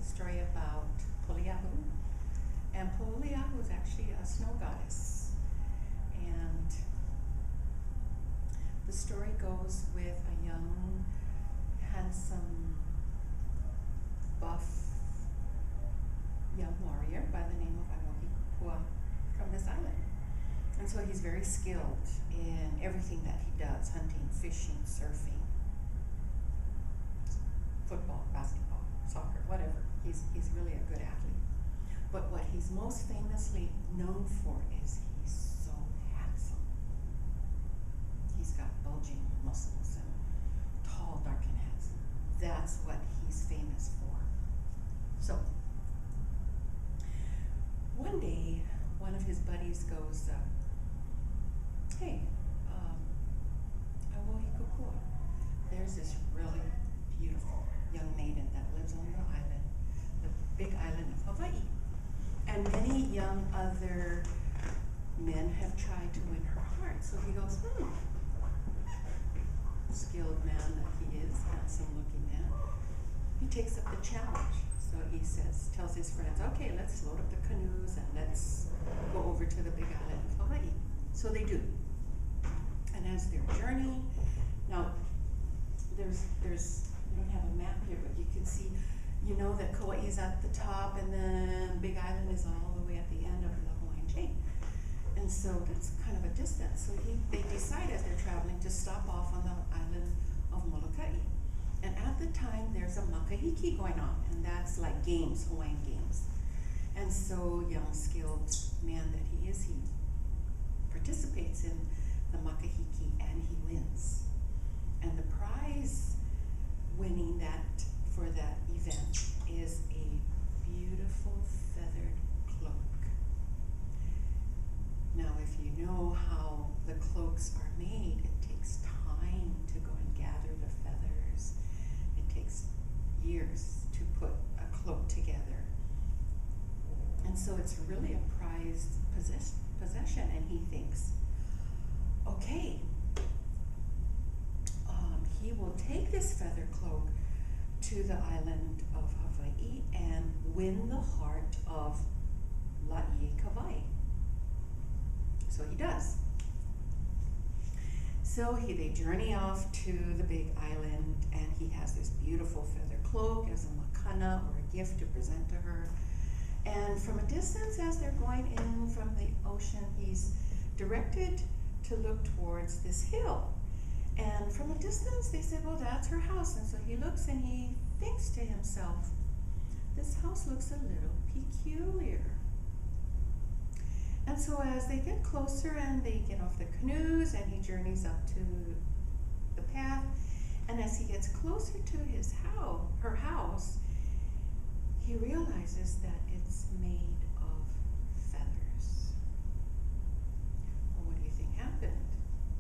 a story about Poliahu. And Poliahu is actually a snow goddess. And the story goes with a young, handsome, buff young warrior by the name of Amohikupua from this island. And so he's very skilled in everything that he does, hunting, fishing, surfing, football, basketball, soccer, whatever. He's really a good athlete. But what he's most famously known for is he's so handsome. He's got bulging muscles and tall, dark and handsome. That's what he's famous for. So, one day, one of his buddies goes, hey, Awohikupua, there's this really beautiful young maiden that lives on the island, the big island of Hawaii. And many young other men have tried to win her heart. So he goes, skilled man that he is, handsome looking man, he takes up the challenge. So he tells his friends, okay, let's load up the canoes and let's go over to the big island of Hawaii. So they do. And as they're journeying, now there's we don't have a map here, but you can see, you know that Kauai is at the top and then Big Island is all the way at the end of the Hawaiian chain. And so that's kind of a distance. So they decide as they're traveling to stop off on the island of Molokai. And at the time, there's a makahiki going on, and that's like games, Hawaiian games. And so, young, skilled man that he is, he participates in the makahiki and he wins. And the prize winning that for that event is a beautiful feathered cloak. Now, if you know how the cloaks are made, it takes time to go and gather the feathers. It takes years to put a cloak together. And so it's really a prized possession, and he thinks, okay, he will take this feather cloak to the island of Hawaii and win the heart of Laieikawai. So he does. So they journey off to the big island, and he has this beautiful feather cloak as a makana or a gift to present to her. And from a distance, as they're going in from the ocean, he's directed to look towards this hill. And from a distance, they said, well, that's her house. And so he looks and he thinks to himself, this house looks a little peculiar. And so as they get closer and they get off the canoes and he journeys up to the path, and as he gets closer to her house, he realizes that it's made of feathers. Well, what do you think happened?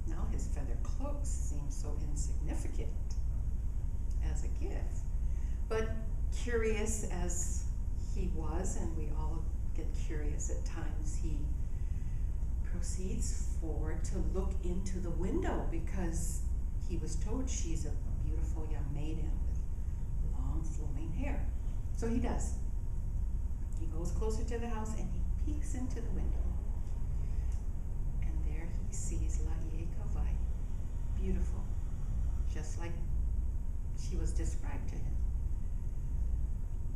Now his feather cloak seems so insignificant as a gift. But curious as he was, and we all get curious at times, he proceeds forward to look into the window because he was told she's a beautiful young maiden with long flowing hair. So he does. He goes closer to the house and he peeks into the window. And there he sees Laieikawai, beautiful, just like she was described to him,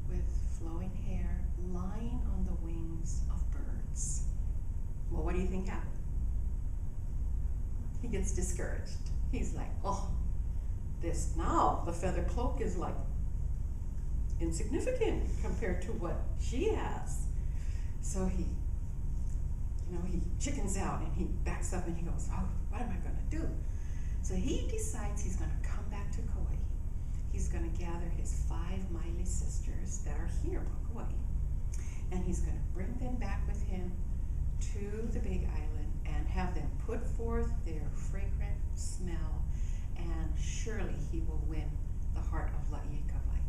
with flowing hair lying on the wings of birds. Well, what do you think happened? He gets discouraged. He's like, oh, now the feather cloak is like insignificant compared to what she has. So he chickens out and he backs up and he goes, oh, what am I going to do? So he decides he's going to come back to Kauai. He's going to gather his 5 Maile sisters that are here on Kauai, and he's going to bring them back with him to the big island and have them put forth their fragrant smell, and surely he will win the heart of Laieikawai.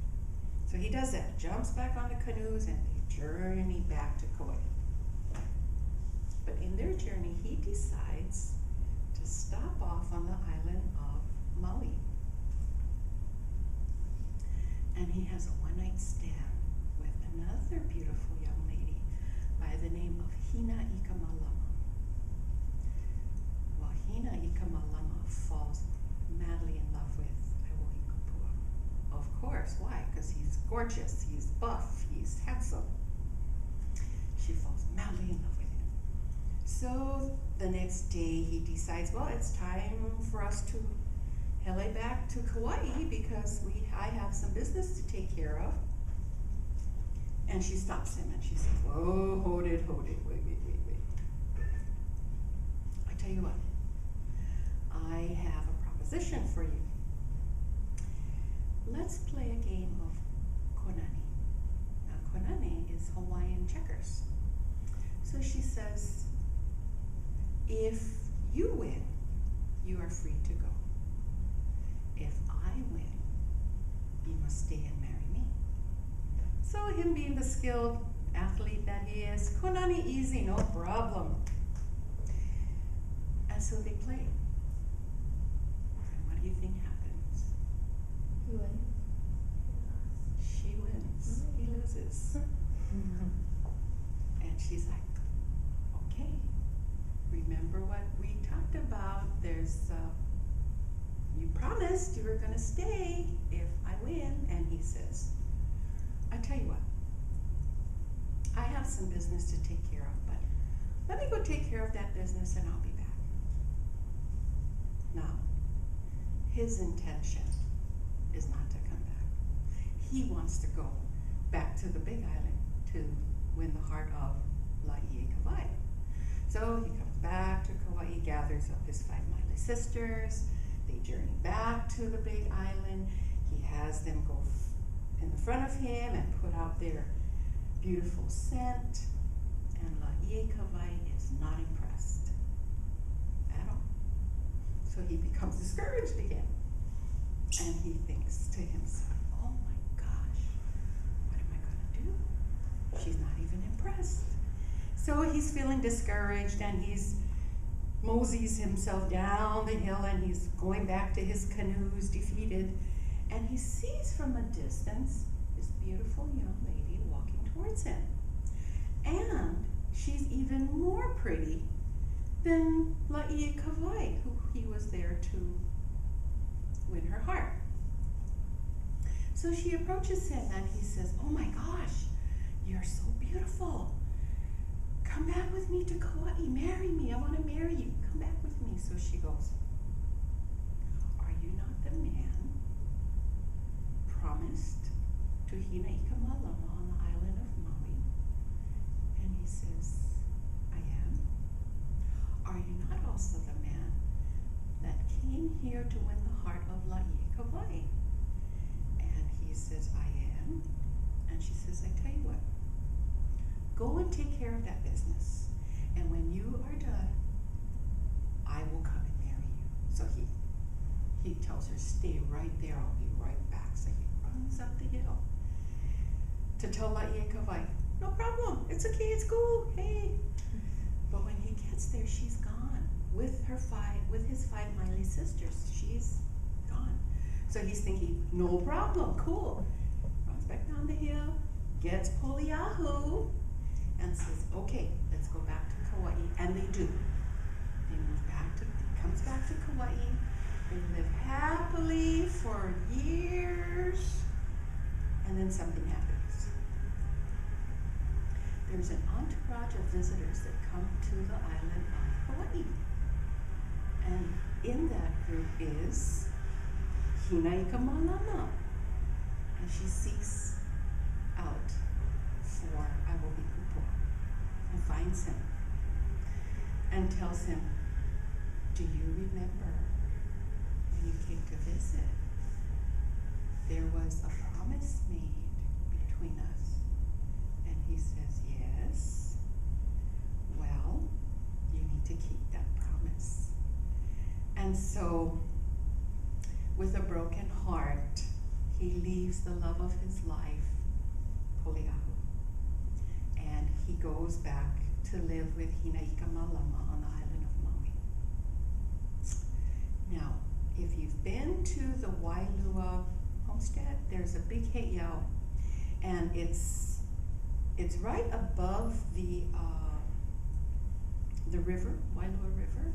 So he does that, jumps back on the canoes, and they journey back to Kauai. But in their journey, he decides to stop off on the island of Maui. And he has a one-night stand Ikamalama. Well, Hina Ikamalama falls madly in love with Aiwohikupua. Of course, why? Because he's gorgeous, he's buff, he's handsome. She falls madly in love with him. So the next day he decides, well, it's time for us to hele back to Kauai because I have some business to take care of. And she stops him and she says, whoa, hold it, wait. I tell you what, I have a proposition for you. Let's play a game of konani. Now, konani is Hawaiian checkers. So she says, if you win, you are free to go. If I win, you must stay and marry me. So him being the skilled athlete that he is, konani easy, no problem. And so they play. And what do you think happens? You win. She wins. He loses. And she's like, okay, remember what we talked about? There's, you promised you were gonna stay if I win. And he says, I tell you what, I have some business to take care of, but let me go take care of that business and I'll be back. Now, his intention is not to come back. He wants to go back to the Big Island to win the heart of Laie Kawai. So he comes back to Kauai, gathers up his 5 Maile sisters, they journey back to the Big Island. He has them go in the front of him and put out their beautiful scent, and Laie Kawai is not impressed at all. So he becomes discouraged again, and he thinks to himself, oh my gosh, what am I gonna do? She's not even impressed. So he's feeling discouraged, and he's moseys himself down the hill, and he's going back to his canoes defeated, and he sees from a distance this beautiful young lady walking towards him. And she's even more pretty than Laie Kawai, who he was there to win her heart. So she approaches him and he says, oh my gosh, you're so beautiful. Come back with me to Kauai, marry me, I want to marry you, come back with me. So she goes, are you not the man promised to Hina Ikamalama on the island of Maui? And he says, I am. Are you not also the man that came here to win the heart of Laie Kawai? And he says, I am. And she says, I tell you what, go and take care of that business. And when you are done, I will come and marry you. So he tells her, stay right there, I'll be right back. So he runs up the hill to tell Laie Kawai, no problem, it's okay, it's cool, hey. But when he gets there, she's gone with his 5 Maile sisters. She's gone. So he's thinking, no problem, cool. Runs back down the hill, gets Poliahu, and says, okay, let's go back to Kauai. And they do. They comes back to Kauai. They live happily for years. And then something happens. There's an entourage of visitors that come to the island of Hawaii. And in that group is Hina Ikamalama. And she seeks out for Aiwohikupua and finds him and tells him, do you remember when you came to visit? There was a promise made between us. And he says, yes. Well, you need to keep that promise. And so, with a broken heart, he leaves the love of his life, Poliahu, and he goes back to live with Hina Ikamalama on the island of Maui. Now, if you've been to the Wailua homestead, there's a big heiau, and it's right above the the river, Wailoa River.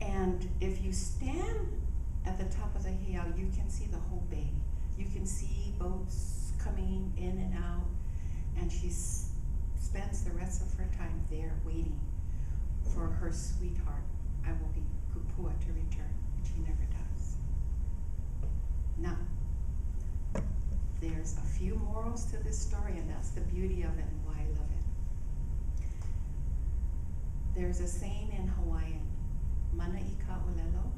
And if you stand at the top of the heiau, you can see the whole bay. You can see boats coming in and out, and she spends the rest of her time there waiting for her sweetheart, Aiwohi Kupua, to return, and she never does. Now, there's a few morals to this story, and that's the beauty of it and why I love it. There's a saying in Hawaiian, mana I ka olelo,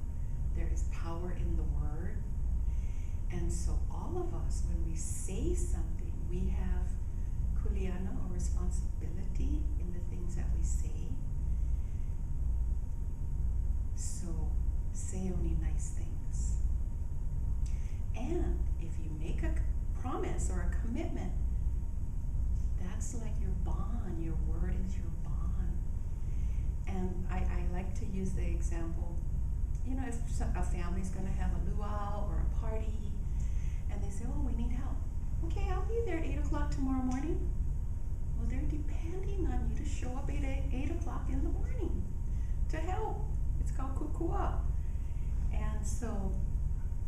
there is power in the word. And so all of us, when we say something, we have kuleana, or responsibility in the things that we say. So say only nice things. And if you make a promise or a commitment, that's like your bond. Your word is your bond. And I like to use the example, you know, if a family's going to have a luau or a party, and they say, oh, we need help. Okay, I'll be there at 8 o'clock tomorrow morning. Well, they're depending on you to show up at 8 o'clock in the morning to help. It's called kukua. And so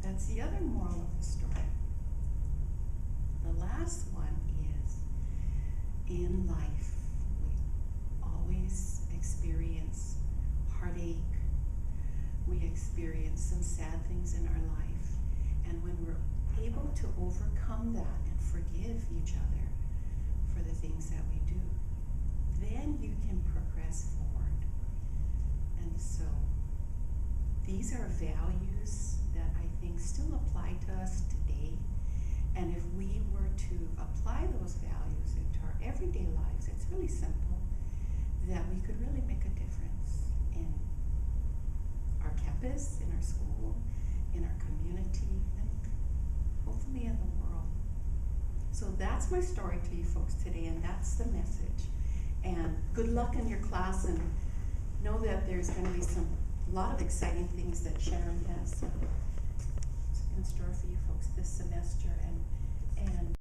that's the other moral of the story. The last one is, in life, we always experience heartache. We experience some sad things in our life. And when we're able to overcome that and forgive each other for the things that we do, then you can progress forward. And so these are values that I think still apply to us today. And if we were to apply those values into our everyday lives, it's really simple, that we could really make a difference in our campus, in our school, in our community, and hopefully in the world. So that's my story to you folks today, and that's the message. And good luck in your class, and know that there's going to be a lot of exciting things that Sharon has in store for you folks this semester. And